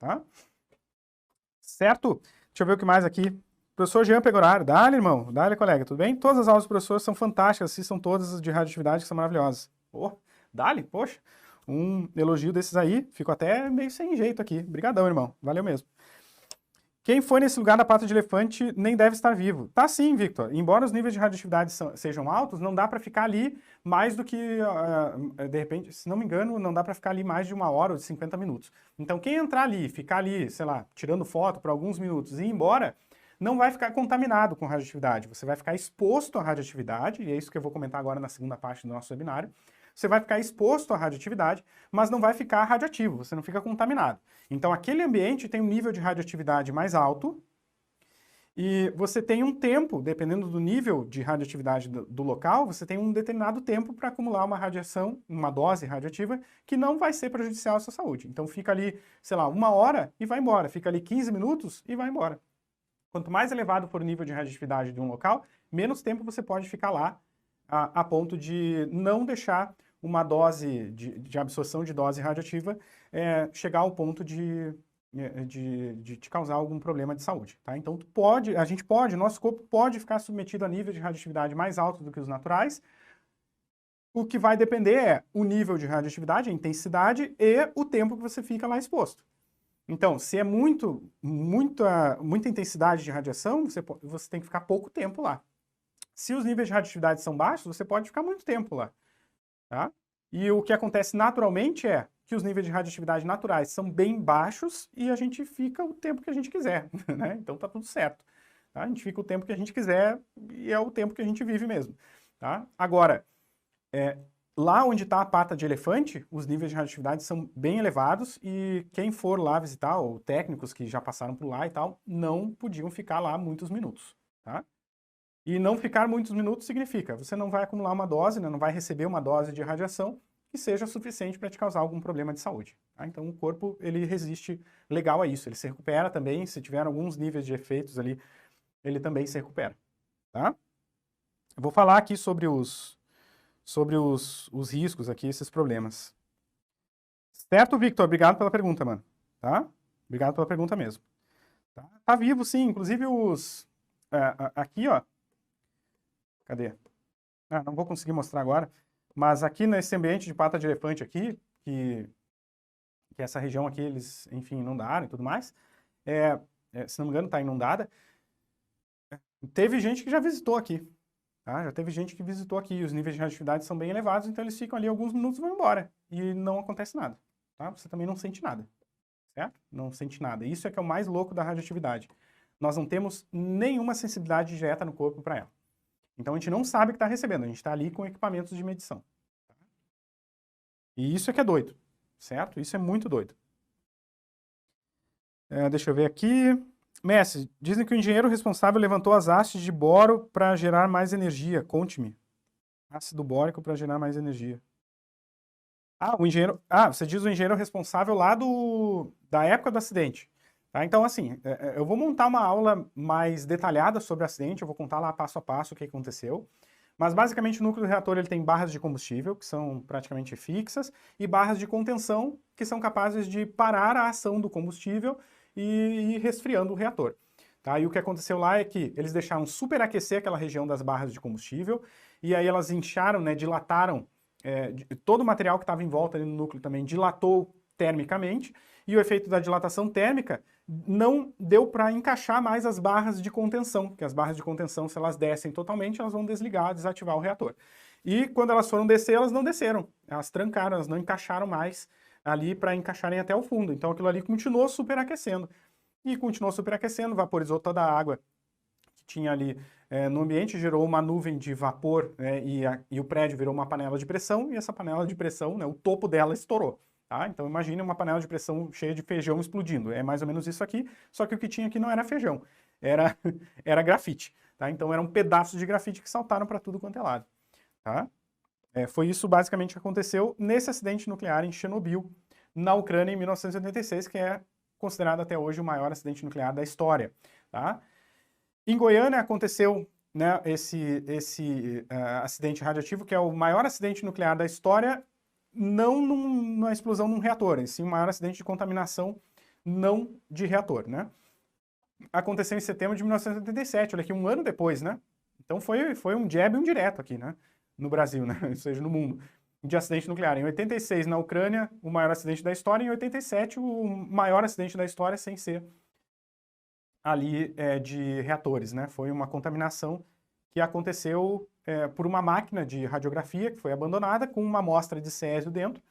tá? Certo? Deixa eu ver o que mais aqui. Professor Jean Pegoraro, dale, irmão, dale, colega, tudo bem? Todas as aulas do professor são fantásticas, assistam todas as de radioatividade que são maravilhosas. Oh, dale, poxa, um elogio desses aí, fico até meio sem jeito aqui. Obrigadão, irmão, valeu mesmo. Quem foi nesse lugar da pata de elefante nem deve estar vivo. Tá sim, Victor. Embora os níveis de radioatividade sejam altos, não dá para ficar ali mais do que, de repente, se não me engano, não dá para ficar ali mais de 1 hora ou de 50 minutos. Então, quem entrar ali, ficar ali, sei lá, tirando foto por alguns minutos e ir embora, não vai ficar contaminado com radioatividade. Você vai ficar exposto à radioatividade, e é isso que eu vou comentar agora na segunda parte do nosso webinário. Você vai ficar exposto à radioatividade, mas não vai ficar radioativo, você não fica contaminado. Então, aquele ambiente tem um nível de radioatividade mais alto e você tem um tempo, dependendo do nível de radioatividade do local, você tem um determinado tempo para acumular uma radiação, uma dose radioativa, que não vai ser prejudicial à sua saúde. Então, fica ali, sei lá, 1 hora e vai embora. Fica ali 15 minutos e vai embora. Quanto mais elevado for o nível de radioatividade de um local, menos tempo você pode ficar lá, a ponto de não deixar uma dose de absorção de dose radioativa chegar ao ponto de te causar algum problema de saúde, tá? Então nosso corpo pode ficar submetido a nível de radioatividade mais alto do que os naturais. O que vai depender é o nível de radioatividade, a intensidade e o tempo que você fica lá exposto. Então, se é muita intensidade de radiação, você tem que ficar pouco tempo lá. Se os níveis de radioatividade são baixos, você pode ficar muito tempo lá, tá? E o que acontece naturalmente é que os níveis de radioatividade naturais são bem baixos e a gente fica o tempo que a gente quiser, né? Então tá tudo certo, tá? A gente fica o tempo que a gente quiser e é o tempo que a gente vive mesmo, tá? Agora, lá onde está a pata de elefante, os níveis de radioatividade são bem elevados e quem for lá visitar, ou técnicos que já passaram por lá e tal, não podiam ficar lá muitos minutos, tá? E não ficar muitos minutos significa, você não vai acumular uma dose, né, não vai receber uma dose de radiação que seja suficiente para te causar algum problema de saúde, tá? Então o corpo, ele resiste legal a isso, ele se recupera também, se tiver alguns níveis de efeitos ali, ele também se recupera, tá? Eu vou falar aqui sobre os riscos aqui, esses problemas. Certo, Victor? Obrigado pela pergunta, mano. Tá? Obrigado pela pergunta mesmo. Tá vivo, sim. Inclusive aqui, ó. Cadê? Não vou conseguir mostrar agora. Mas aqui nesse ambiente de pata de elefante aqui, que essa região aqui, eles, enfim, inundaram e tudo mais, se não me engano, tá inundada. Teve gente que já visitou aqui. Tá? Já teve gente que visitou aqui, os níveis de radioatividade são bem elevados, então eles ficam ali alguns minutos e vão embora. E não acontece nada. Tá? Você também não sente nada. Certo? Não sente nada. Isso é que é o mais louco da radioatividade. Nós não temos nenhuma sensibilidade direta no corpo para ela. Então a gente não sabe o que está recebendo, a gente está ali com equipamentos de medição. Tá? E isso é que é doido. Certo? Isso é muito doido. Deixa eu ver aqui. Messi, dizem que o engenheiro responsável levantou as hastes de boro para gerar mais energia. Conte-me. Ácido bórico para gerar mais energia. Você diz o engenheiro responsável lá da época do acidente. Tá? Então, assim, eu vou montar uma aula mais detalhada sobre o acidente, eu vou contar lá passo a passo o que aconteceu. Mas, basicamente, o núcleo do reator ele tem barras de combustível, que são praticamente fixas, e barras de contenção, que são capazes de parar a ação do combustível e ir resfriando o reator. Tá? E o que aconteceu lá é que eles deixaram superaquecer aquela região das barras de combustível, e aí elas incharam, né, dilataram, todo o material que estava em volta ali no núcleo também dilatou termicamente, e o efeito da dilatação térmica não deu para encaixar mais as barras de contenção, porque as barras de contenção, se elas descem totalmente, elas vão desligar, desativar o reator. E quando elas foram descer, elas não desceram, elas trancaram, elas não encaixaram mais ali para encaixarem até o fundo. Então aquilo ali continuou superaquecendo. E continuou superaquecendo, vaporizou toda a água que tinha ali no ambiente, gerou uma nuvem de vapor, e o prédio virou uma panela de pressão, e essa panela de pressão, né, o topo dela estourou. Tá? Então imagine uma panela de pressão cheia de feijão explodindo. É mais ou menos isso aqui, só que o que tinha aqui não era feijão, era grafite. Tá? Então eram pedaços de grafite que saltaram para tudo quanto é lado. Tá? Foi isso basicamente que aconteceu nesse acidente nuclear em Chernobyl, na Ucrânia, em 1986, que é considerado até hoje o maior acidente nuclear da história. Tá? Em Goiânia aconteceu, né, esse acidente radioativo, que é o maior acidente nuclear da história, não numa explosão num reator, e sim o maior acidente de contaminação não de reator, né? Aconteceu em setembro de 1987, olha aqui, um ano depois, né? Então foi um jab e um direto aqui, né? No Brasil, né? Ou seja, no mundo, de acidente nuclear. Em 86, na Ucrânia, o maior acidente da história. Em 87, o maior acidente da história, sem ser ali de reatores, né? Foi uma contaminação que aconteceu por uma máquina de radiografia que foi abandonada com uma amostra de césio dentro.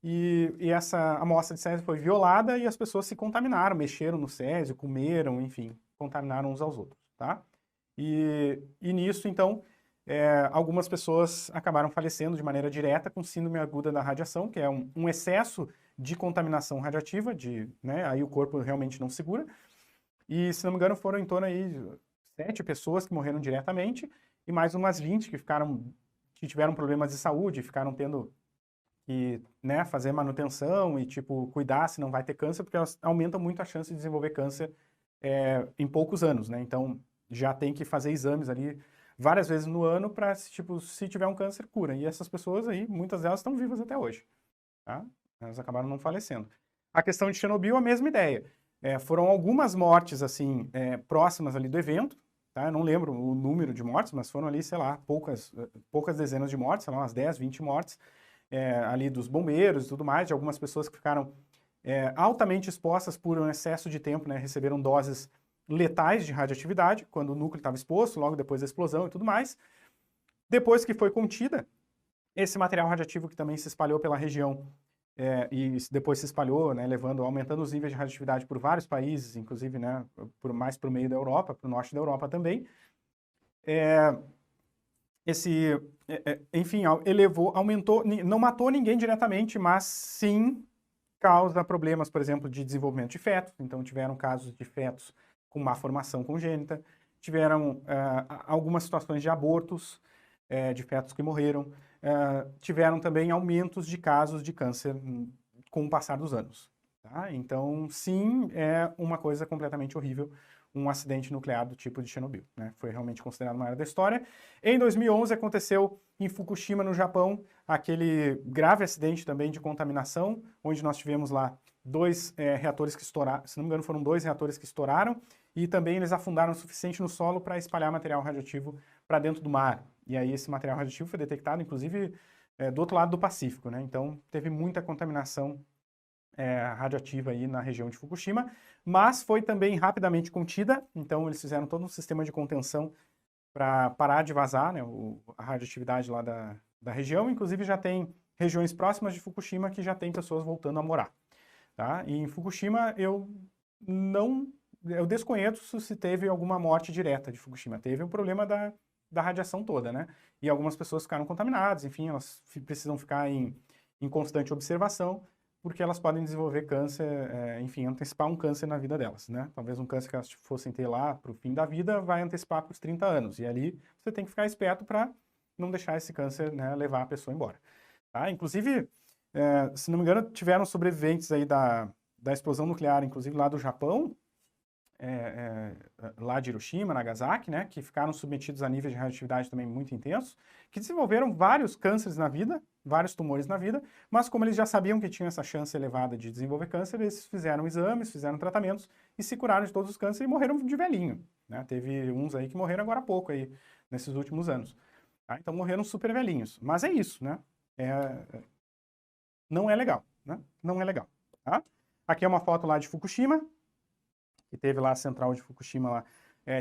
E essa amostra de césio foi violada e as pessoas se contaminaram, mexeram no césio, comeram, enfim, contaminaram uns aos outros, tá? E nisso, então, algumas pessoas acabaram falecendo de maneira direta com síndrome aguda da radiação, que é um excesso de contaminação radiativa, né, aí o corpo realmente não segura. E, se não me engano, foram em torno aí de 7 pessoas que morreram diretamente e mais umas 20 que tiveram problemas de saúde, ficaram tendo que, né, fazer manutenção e, tipo, cuidar se não vai ter câncer, porque elas aumentam muito a chance de desenvolver câncer em poucos anos, né? Então, já tem que fazer exames ali várias vezes no ano para, tipo, se tiver um câncer, cura. E essas pessoas aí, muitas delas estão vivas até hoje, tá? Elas acabaram não falecendo. A questão de Chernobyl, a mesma ideia. Foram algumas mortes, assim, próximas ali do evento, tá? Eu não lembro o número de mortes, mas foram ali, sei lá, poucas dezenas de mortes, sei lá, umas 10, 20 mortes, ali dos bombeiros e tudo mais, de algumas pessoas que ficaram altamente expostas por um excesso de tempo, né? Receberam doses letais de radioatividade, quando o núcleo estava exposto, logo depois da explosão e tudo mais. Depois que foi contida, esse material radioativo que também se espalhou pela região e depois se espalhou, né, aumentando os níveis de radioatividade por vários países, inclusive, né, mais para o meio da Europa, para o norte da Europa também. Enfim, aumentou, não matou ninguém diretamente, mas sim causa problemas, por exemplo, de desenvolvimento de fetos. Então, tiveram casos de fetos com má formação congênita, tiveram algumas situações de abortos de fetos que morreram, tiveram também aumentos de casos de câncer com o passar dos anos. Tá? Então, sim, é uma coisa completamente horrível um acidente nuclear do tipo de Chernobyl, né? Foi realmente considerado uma área da história. Em 2011 aconteceu em Fukushima, no Japão, aquele grave acidente também de contaminação, onde nós tivemos lá 2 reatores que estouraram, se não me engano foram 2 reatores que estouraram, e também eles afundaram o suficiente no solo para espalhar material radioativo para dentro do mar. E aí esse material radioativo foi detectado, inclusive, do outro lado do Pacífico, né? Então teve muita contaminação radioativa aí na região de Fukushima, mas foi também rapidamente contida, então eles fizeram todo um sistema de contenção para parar de vazar, né, a radioatividade lá da região, inclusive já tem regiões próximas de Fukushima que já tem pessoas voltando a morar, tá? E em Fukushima eu desconheço se teve alguma morte direta de Fukushima, teve um problema da radiação toda, né? E algumas pessoas ficaram contaminadas, enfim, elas precisam ficar em constante observação, porque elas podem desenvolver câncer, enfim, antecipar um câncer na vida delas, né? Talvez um câncer que elas fossem ter lá para o fim da vida vai antecipar para os 30 anos. E ali você tem que ficar esperto para não deixar esse câncer, né, levar a pessoa embora. Tá? Inclusive, se não me engano, tiveram sobreviventes aí da explosão nuclear, inclusive lá do Japão, lá de Hiroshima, Nagasaki, né, que ficaram submetidos a níveis de radioatividade também muito intensos, que desenvolveram vários cânceres na vida, vários tumores na vida, mas como eles já sabiam que tinham essa chance elevada de desenvolver câncer, eles fizeram exames, fizeram tratamentos e se curaram de todos os cânceres e morreram de velhinho, né? Teve uns aí que morreram agora há pouco aí, nesses últimos anos. Tá? Então morreram super velhinhos. Mas é isso, né? Não é legal, né? Não é legal. Tá? Aqui é uma foto lá de Fukushima, que teve lá a central de Fukushima lá.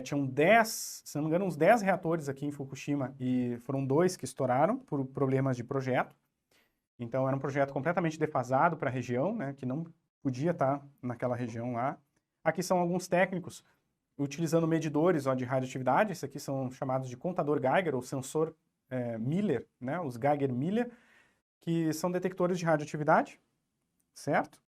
Tinham 10, se não me engano, uns 10 reatores aqui em Fukushima e foram 2 que estouraram por problemas de projeto. Então era um projeto completamente defasado para a região, né, que não podia estar naquela região lá. Aqui são alguns técnicos utilizando medidores de radioatividade. Esses aqui são chamados de contador Geiger ou sensor Miller, né, os Geiger-Miller, que são detectores de radioatividade, certo?